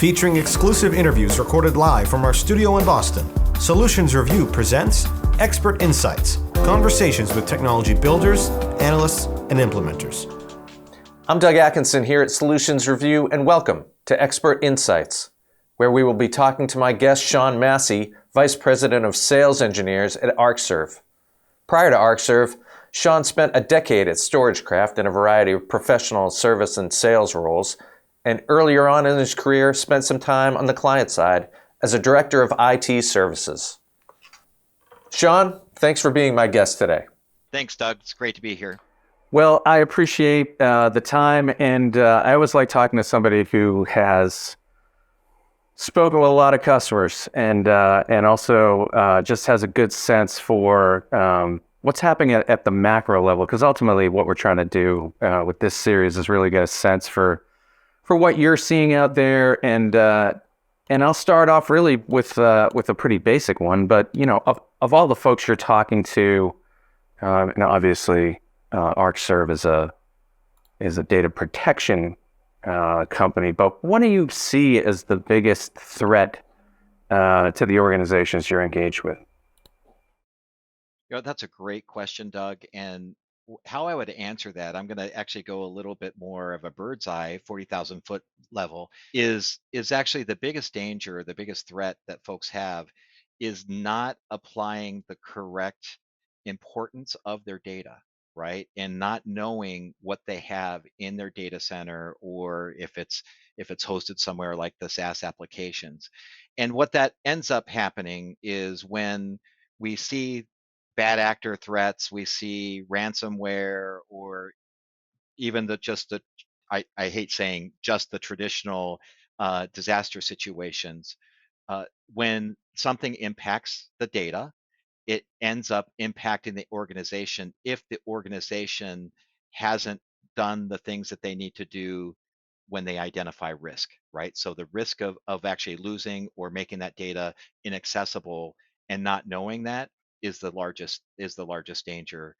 Featuring exclusive interviews recorded live from our studio in Boston, Solutions Review presents Expert Insights, conversations with technology builders, analysts, and implementers. I'm Doug Atkinson here at Solutions Review, and welcome to Expert Insights, where we will be talking to my guest, Shawn Massey, Vice President of Sales Engineers at Arcserve. Prior to Arcserve, Shawn spent a decade at StorageCraft in a variety of professional service and sales roles, and earlier on in his career spent some time on the client side as a director of IT services. Shawn, thanks for being my guest today. Thanks, Doug. It's great to be here. Well, I appreciate the time, and I always like talking to somebody who has spoken with a lot of customers and also just has a good sense for what's happening at the macro level, because ultimately what we're trying to do with this series is really get a sense for what you're seeing out there, and I'll start off really with a pretty basic one. But you know, of all the folks you're talking to, and obviously Arcserve is a data protection company, but what do you see as the biggest threat to the organizations you're engaged with? You know, that's a great question, Doug. And how I would answer that, I'm going to actually go a little bit more of a bird's eye, 40,000 foot level, is actually the biggest danger, the biggest threat that folks have is not applying the correct importance of their data, right? And not knowing what they have in their data center, or if it's hosted somewhere like the SaaS applications. And what that ends up happening is when we see bad actor threats, we see ransomware, or even I hate saying just the traditional disaster situations. When something impacts the data, it ends up impacting the organization if the organization hasn't done the things that they need to do when they identify risk, right? So the risk of actually losing or making that data inaccessible and not knowing that is the largest danger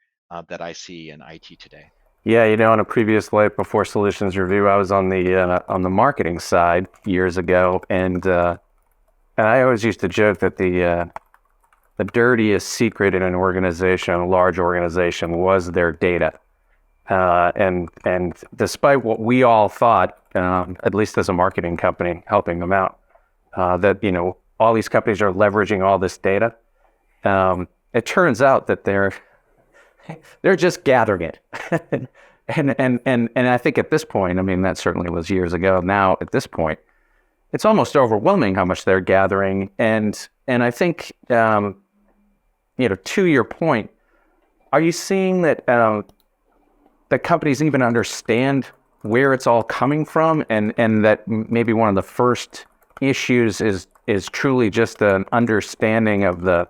that I see in IT today. Yeah, you know, in a previous life before Solutions Review, I was on the marketing side years ago, and I always used to joke that the dirtiest secret in an organization, a large organization, was their data. And despite what we all thought, at least as a marketing company helping them out, that you know all these companies are leveraging all this data, it turns out that they're just gathering it. and I think at this point, I mean that certainly was years ago. Now at this point, it's almost overwhelming how much they're gathering, and I think you know, to your point, are you seeing that that companies even understand where it's all coming from, and that maybe one of the first issues is truly just an understanding of the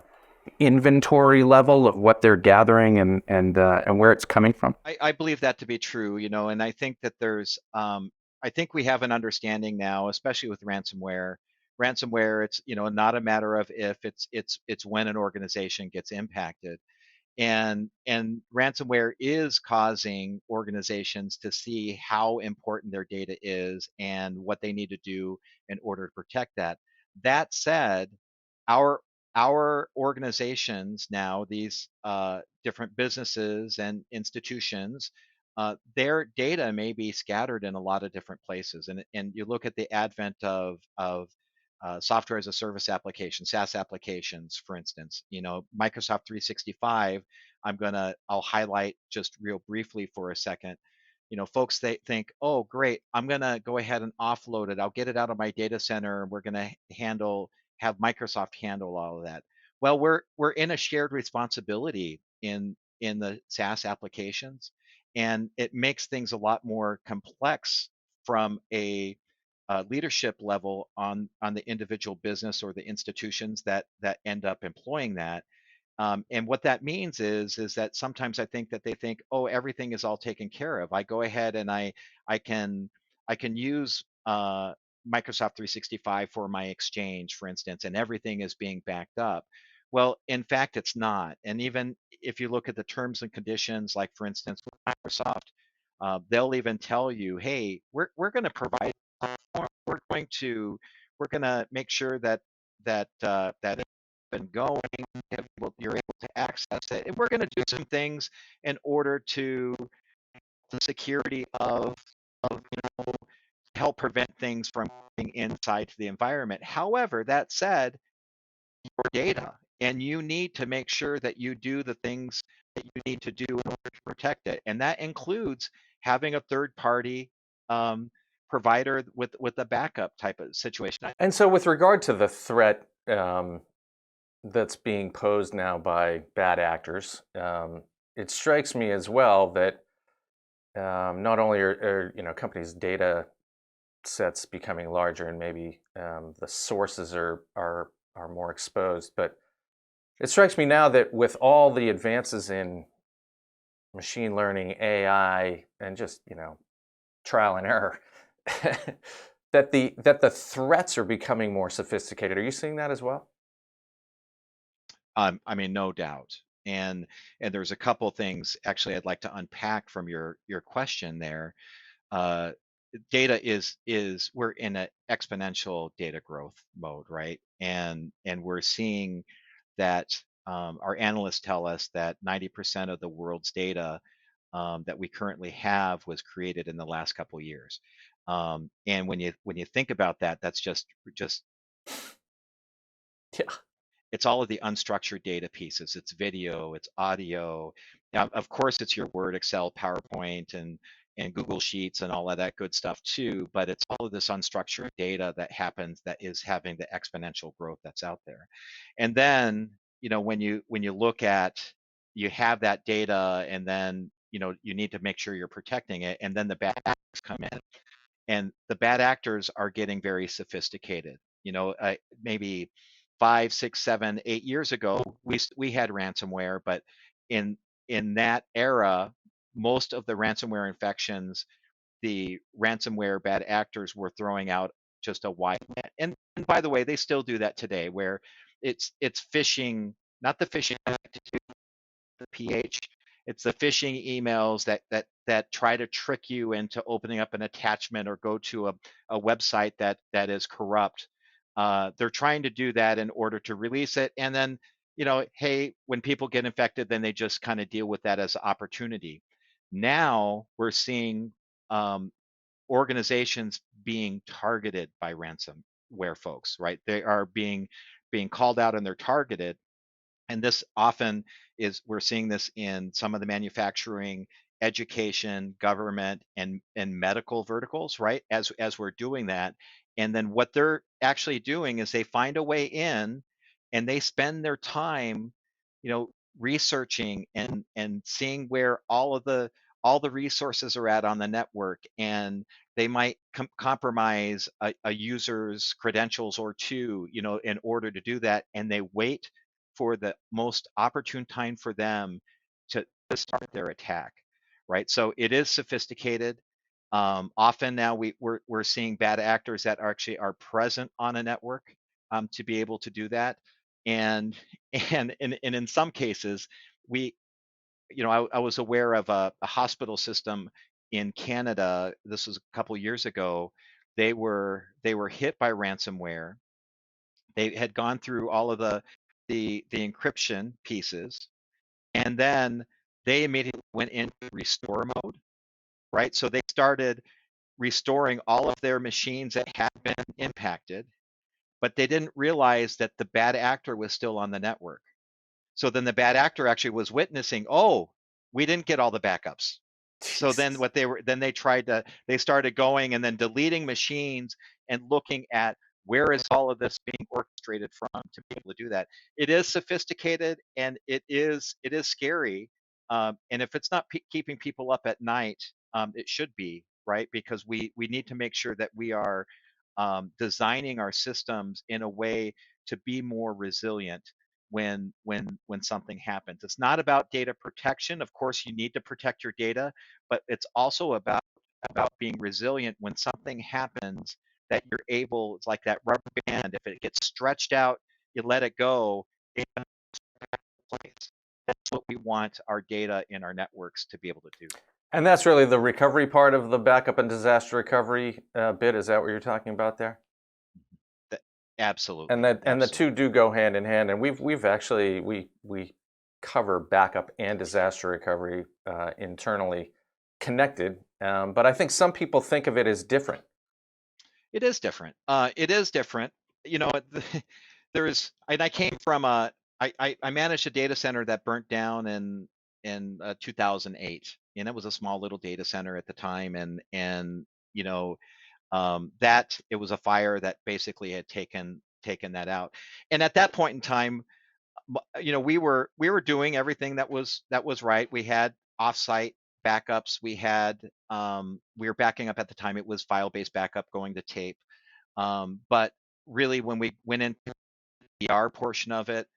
inventory level of what they're gathering and where it's coming from? I believe that to be true, you know, and I think that there's I think we have an understanding now, especially with ransomware. Ransomware, it's, you know, not a matter of if, it's when an organization gets impacted. And ransomware is causing organizations to see how important their data is and what they need to do in order to protect that. That said, our organizations now, these different businesses and institutions, their data may be scattered in a lot of different places. And you look at the advent of software as a service application, SaaS applications, for instance, you know, Microsoft 365, I'll highlight just real briefly for a second. You know, folks, they think, oh, great, I'm gonna go ahead and offload it. I'll get it out of my data center, and we're gonna have Microsoft handle all of that. Well, we're in a shared responsibility in the SaaS applications, and it makes things a lot more complex from a leadership level on the individual business or the institutions that end up employing that. And what that means is that sometimes I think that they think, oh, everything is all taken care of. I go ahead and I can use Microsoft 365 for my Exchange, for instance, and everything is being backed up. Well, in fact, it's not. And even if you look at the terms and conditions, like for instance, with Microsoft, they'll even tell you, hey, we're going to provide, we're going to make sure that that it's been going, you're able to access it, and we're going to do some things in order to the security of help prevent things from getting inside to the environment. However, that said, your data, and you need to make sure that you do the things that you need to do in order to protect it, and that includes having a third-party provider with a backup type of situation. And so, with regard to the threat that's being posed now by bad actors, it strikes me as well that not only are companies' data sets becoming larger and maybe the sources are more exposed, but it strikes me now that with all the advances in machine learning, AI, and just trial and error, that the threats are becoming more sophisticated. Are you seeing that as well? I mean, no doubt. And there's a couple things actually I'd like to unpack from your question there. Data is we're in an exponential data growth mode, right? And we're seeing that our analysts tell us that 90% of the world's data that we currently have was created in the last couple of years. And when you think about that, that's just Yeah. it's all of the unstructured data pieces. It's video, it's audio. Now, of course, it's your Word, Excel, PowerPoint, and Google Sheets and all of that good stuff too. But it's all of this unstructured data that happens that is having the exponential growth that's out there. And then, when you look at, you have that data, and then you need to make sure you're protecting it. And then the bad actors come in, and the bad actors are getting very sophisticated. Maybe 5, 6, 7, 8 years ago, we had ransomware, but in that era, most of the ransomware infections, the ransomware bad actors were throwing out just a wide net. And by the way, they still do that today, where it's phishing, not the phishing the pH. It's the phishing emails that try to trick you into opening up an attachment or go to a website that is corrupt. They're trying to do that in order to release it, and then hey, when people get infected, then they just kind of deal with that as an opportunity. Now we're seeing organizations being targeted by ransomware folks, right? They are being called out and they're targeted. And this often we're seeing this in some of the manufacturing, education, government, and medical verticals, right? As we're doing that. And then what they're actually doing is they find a way in, and they spend their time, researching and seeing where all the resources are at on the network, and they might compromise a user's credentials or two, in order to do that, and they wait for the most opportune time for them to start their attack, right? So it is sophisticated. Often now we're seeing bad actors that actually are present on a network to be able to do that, and in some cases I was aware of a hospital system in Canada. This was a couple years ago. They were hit by ransomware. They had gone through all of the encryption pieces, and then they immediately went into restore mode, right? So they started restoring all of their machines that had been impacted, but they didn't realize that the bad actor was still on the network. So then the bad actor actually was witnessing, oh, we didn't get all the backups. So then they started going and then deleting machines and looking at where is all of this being orchestrated from to be able to do that. It is sophisticated, and it is scary. And if it's not keeping people up at night, it should be, right? Because we need to make sure that we are designing our systems in a way to be more resilient when something happens. It's not about data protection. Of course, you need to protect your data, but it's also about being resilient when something happens, that you're able, it's like that rubber band. If it gets stretched out, you let it go, it comes back into place. That's what we want our data in our networks to be able to do. And that's really the recovery part of the backup and disaster recovery bit. Is that what you're talking about there? Absolutely. And the two do go hand in hand. And we've actually we cover backup and disaster recovery internally connected. But I think some people think of it as different. It is different. It is different. You know, and I came from I managed a data center that burnt down in 2008, and it was a small little data center at the time, and you know, that it was a fire that basically had taken that out. And at that point in time, you know, we were doing everything that was right. We had offsite backups. We were backing up at the time. It was file-based backup going to tape. But really, when we went into the R portion of it,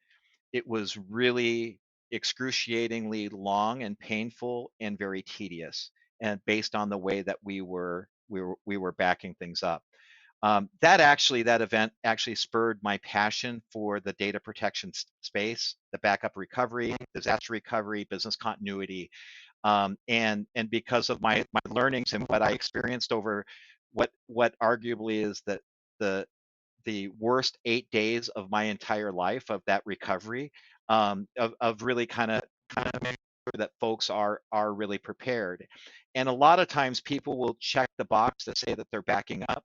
it was really excruciatingly long and painful and very tedious, and based on the way that we were backing things up. That event actually spurred my passion for the data protection space, the backup recovery, disaster recovery, business continuity, and because of my learnings and what I experienced over what arguably is the the worst 8 days of my entire life of that recovery, of really kind of making sure that folks are really prepared. And a lot of times people will check the box to say that they're backing up,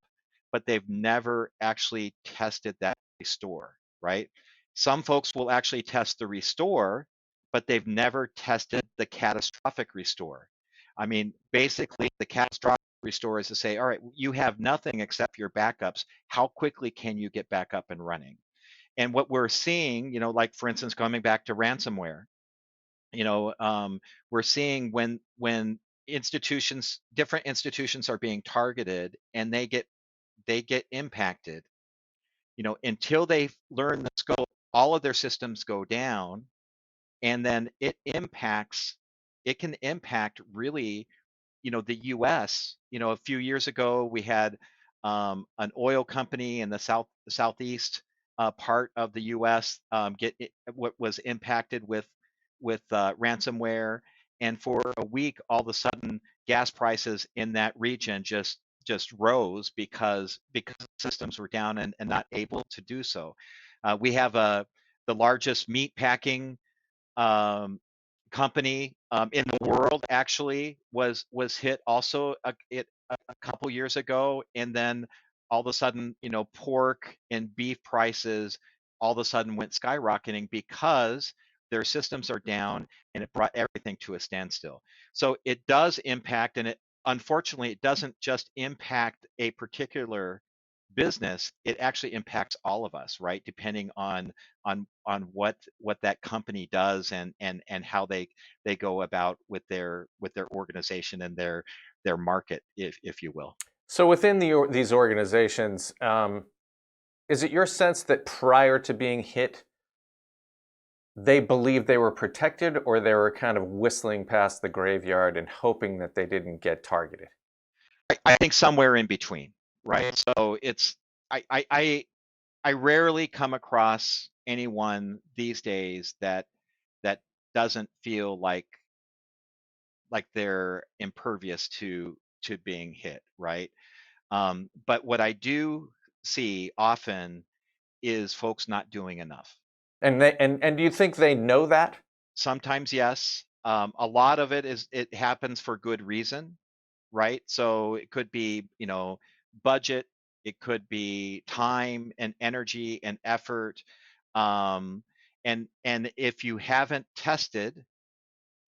but they've never actually tested that restore, right? Some folks will actually test the restore, but they've never tested the catastrophic restore. I mean, basically, the catastrophic restore is to say, all right, you have nothing except your backups. How quickly can you get back up and running? And what we're seeing, like for instance, coming back to ransomware, we're seeing when different institutions are being targeted and they get impacted, until they learn the scope, all of their systems go down, and then it can impact really, the US. A few years ago, we had an oil company in the southeast part of the US what was impacted with ransomware, and for a week, all of a sudden, gas prices in that region just rose because systems were down and not able to do so. We have the largest meat packing um, company in the world actually was hit also a couple years ago, and then all of a sudden, pork and beef prices all of a sudden went skyrocketing because their systems are down, and it brought everything to a standstill. So it does impact, and unfortunately it doesn't just impact a particular business. It actually impacts all of us, right? Depending on what that company does, and how they go about with their organization and their market, if you will. So within these organizations, is it your sense that prior to being hit, they believed they were protected, or they were kind of whistling past the graveyard and hoping that they didn't get targeted? I think somewhere in between, right? So it's I rarely come across anyone these days that doesn't feel like they're impervious to being hit, right? But what I do see often is folks not doing enough. And do you think they know that? Sometimes, yes. A lot of it happens for good reason, right? So it could be, budget, it could be time and energy and effort. Um, and if you haven't tested,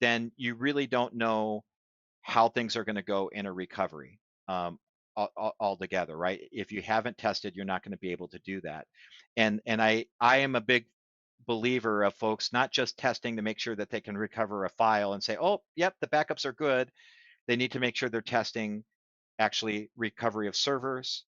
then you really don't know how things are going to go in a recovery, altogether, right? If you haven't tested, you're not going to be able to do that. And I am a big believer of folks not just testing to make sure that they can recover a file and say, oh, yep, the backups are good. They need to make sure they're testing actually recovery of servers.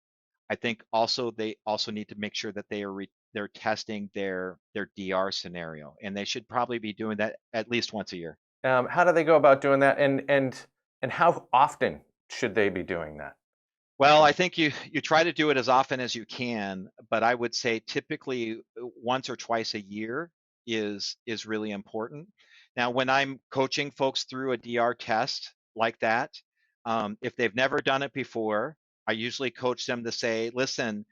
I think also they also need to make sure that they're testing their DR scenario, and they should probably be doing that at least once a year. How do they go about doing that, and how often should they be doing that? Well, I think you try to do it as often as you can, but I would say typically once or twice a year is really important. Now, when I'm coaching folks through a DR test, like that. If they've never done it before, I usually coach them to say, listen,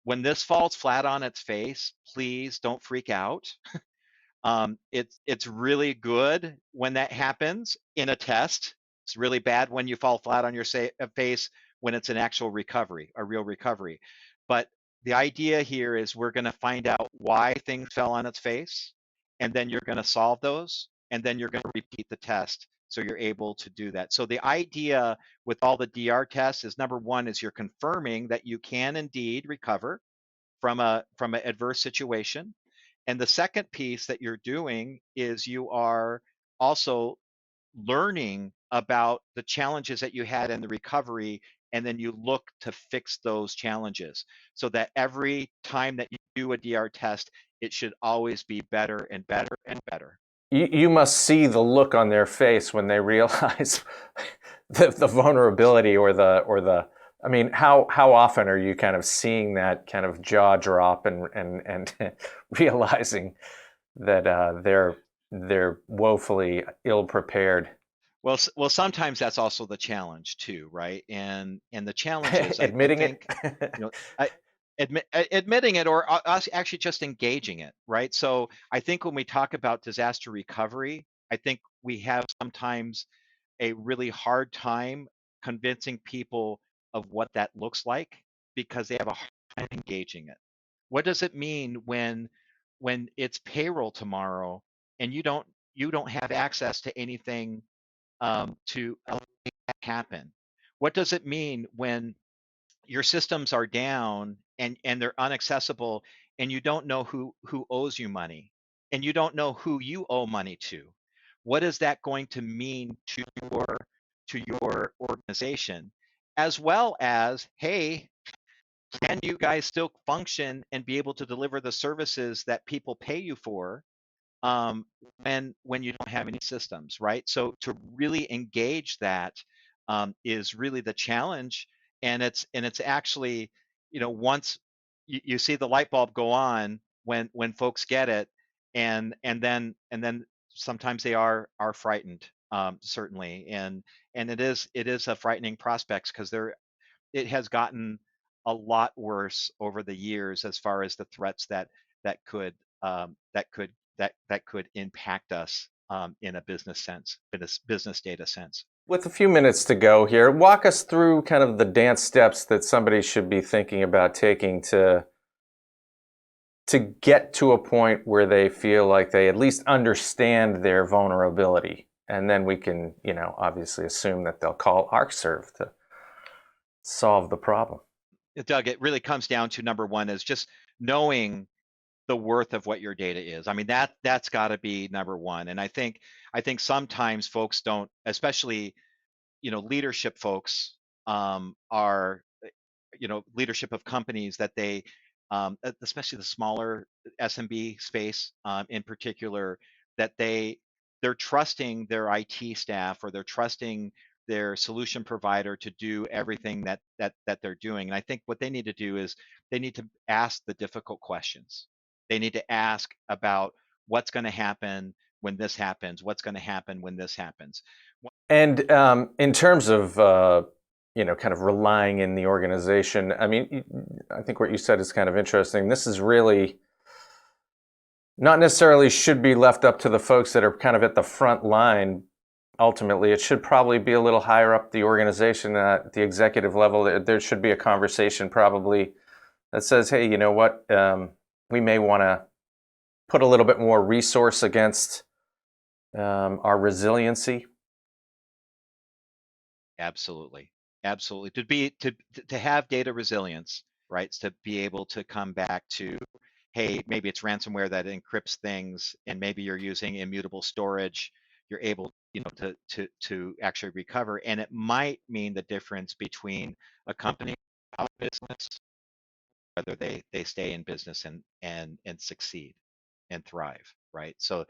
when this falls flat on its face, please don't freak out. It's really good when that happens in a test. It's really bad when you fall flat on your face when it's an actual recovery, a real recovery. But the idea here is we're going to find out why things fell on its face, and then you're going to solve those, and then you're going to repeat the test so you're able to do that. So the idea with all the DR tests is, number one, is you're confirming that you can indeed recover from an adverse situation. And the second piece that you're doing is you are also learning about the challenges that you had in the recovery, and then you look to fix those challenges so that every time that you do a DR test, it should always be better and better and better. You must see the look on their face when they realize the vulnerability or the. I mean, how often are you kind of seeing that kind of jaw drop and realizing that they're woefully ill prepared? Well, sometimes that's also the challenge too, right? And the challenge is, I Admitting think, it. you know, admitting it, or us actually just engaging it, right? So I think when we talk about disaster recovery, I think we have sometimes a really hard time convincing people of what that looks like because they have a hard time engaging it. What does it mean when it's payroll tomorrow and you don't have access to anything to make that happen? What does it mean when your systems are down and they're unaccessible, and you don't know who owes you money, and you don't know who you owe money to? What is that going to mean to your organization? As well as, hey, can you guys still function and be able to deliver the services that people pay you for um, when you don't have any systems, right? So to really engage that is really the challenge, and it's actually, once you see the light bulb go on when folks get it, and then sometimes they are frightened, certainly, and it is a frightening prospect because it has gotten a lot worse over the years as far as the threats that could that could that could impact us in a business sense, business data sense. With a few minutes to go here, walk us through kind of the dance steps that somebody should be thinking about taking to get to a point where they feel like they at least understand their vulnerability. And then we can, obviously assume that they'll call Arcserve to solve the problem. Doug, it really comes down to, number one, is just knowing the worth of what your data is. I mean, that's got to be number one. And I think sometimes folks don't, especially leadership folks, are leadership of companies, that they especially the smaller SMB space, in particular, that they're trusting their IT staff, or they're trusting their solution provider to do everything that they're doing. And I think what they need to do is they need to ask the difficult questions. They need to ask about what's going to happen when this happens, what's going to happen when this happens. And in terms of kind of relying in the organization, I mean, I think what you said is kind of interesting. This is really not necessarily should be left up to the folks that are kind of at the front line. Ultimately, it should probably be a little higher up the organization, at the executive level. There should be a conversation probably that says, hey, you know what, we may want to put a little bit more resource against our resiliency. Absolutely. To have data resilience, right? To be able to come back to, hey, maybe it's ransomware that encrypts things, and maybe you're using immutable storage. You're able, to actually recover, and it might mean the difference between a company out of business, whether they stay in business and succeed and thrive, right? So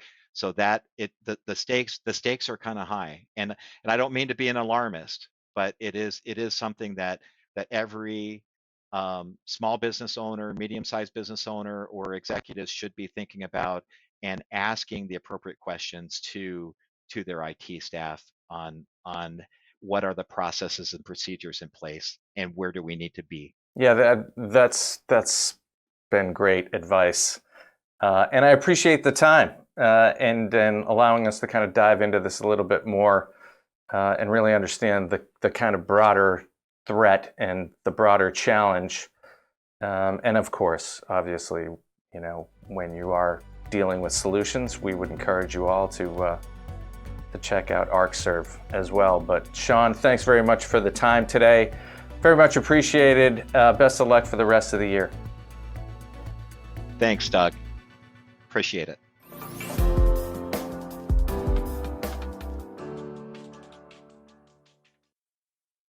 that the stakes are kind of high, and I don't mean to be an alarmist, but it is something that every small business owner, medium-sized business owner, or executives should be thinking about, and asking the appropriate questions to their IT staff on what are the processes and procedures in place and where do we need to be. Yeah, that's been great advice. And I appreciate the time and allowing us to kind of dive into this a little bit more and really understand the kind of broader threat and the broader challenge. And of course, obviously, when you are dealing with solutions, we would encourage you all to check out Arcserve as well. But Shawn, thanks very much for the time today. Very much appreciated. Best of luck for the rest of the year. Thanks, Doug. Appreciate it.